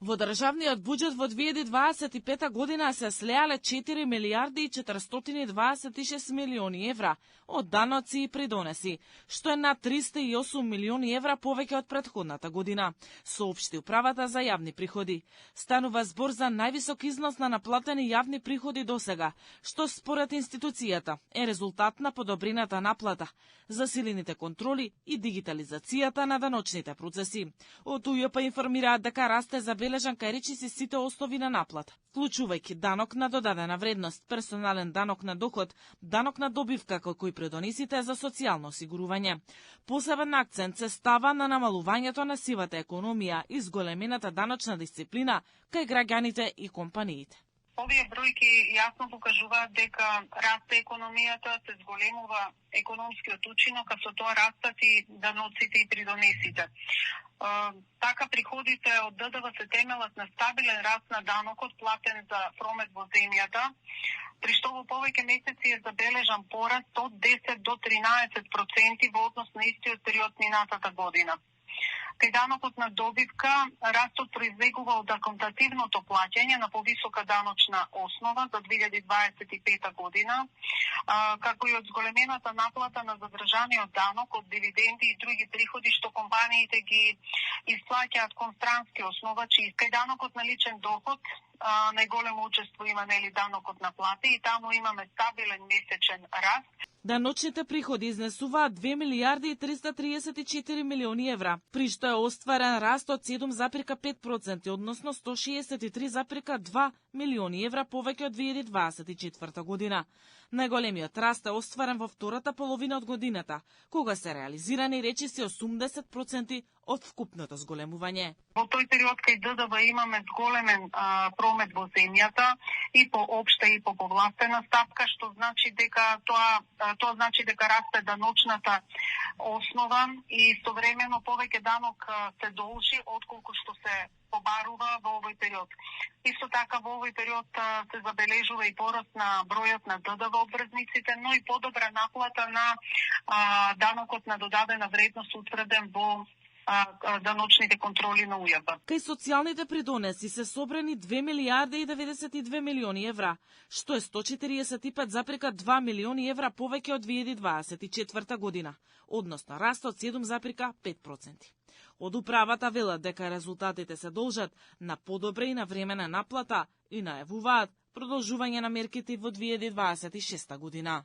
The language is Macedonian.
Во државниот буџет во 2025 година се слеале 4 милиарди и 426 милиони евра од даноци и придонеси, што е на 308 милиони евра повеќе од претходната година, соопшти управата за јавни приходи. Станува збор за највисок износ на наплатени јавни приходи досега, што според институцијата е резултат на подобрината наплата, засилените контроли и дигитализацијата на даночните процеси. Од УЈП информираат дека расте забележан кај речиси сите основи на наплата, вклучувајќи данок на додадена вредност, персонален данок на доход, данок на добивка кој придонесите за социјално осигурување. Посебен акцент се става на намалувањето на сивата економија и зголемената даночна дисциплина кај граѓаните и компаниите. Овие бројки јасно покажуваат дека расте економијата, се зголемува економскиот учинок, а со тоа растат и даноците и придонесите. Така приходите од ДДВ се темелат на стабилен раст на данокот платен за промет во земјата, при што во повеќе месеци е забележан пораст од 10 до 13% во однос на истиот период минатата година. Кај данокот на добивка, растот произлегува од аконтативното плаќање на повисока даночна основа за 2025 година, како и од зголемената наплата на задржаниот данок од дивиденди и други приходи што компаниите ги исплаќаат кон странски основа, чиј кај данокот на личен доход најголемо учество има данокот на плати и таму имаме стабилен месечен раст. Даночните приходи изнесуваат 2 милиарди и 334 милиони евра, при што е остварен раст од 7,5%, односно 163,2 милиони евра повеќе од 2024 година. Најголемиот раст е остварен во втората половина од годината, кога се реализирани речиси 80% од вкупното зголемување. Во тој период кај ДДВ имаме зголемен промет во земјата и по општа и по повластена стапка, што значи дека тоа значи дека расте даночната основа и истовремено повеќе данок се должи отколку што се побарува во овој период. Исто така во овој период се забележува и пораст на бројот на ДДВ обврзниците, но и подобра наплата на данокот на додадена вредност утврден во даночните контроли на УЈП. Кај социјалните придонеси се собрани 2 милиарди и 92 милиони евра, што е 145,2 милиони евра повеќе од 2024 година, односно раст од 7,5%. Од управата велат дека резултатите се должат на подобра и навремена наплата и најавуваат продолжување на мерките во 2026 година.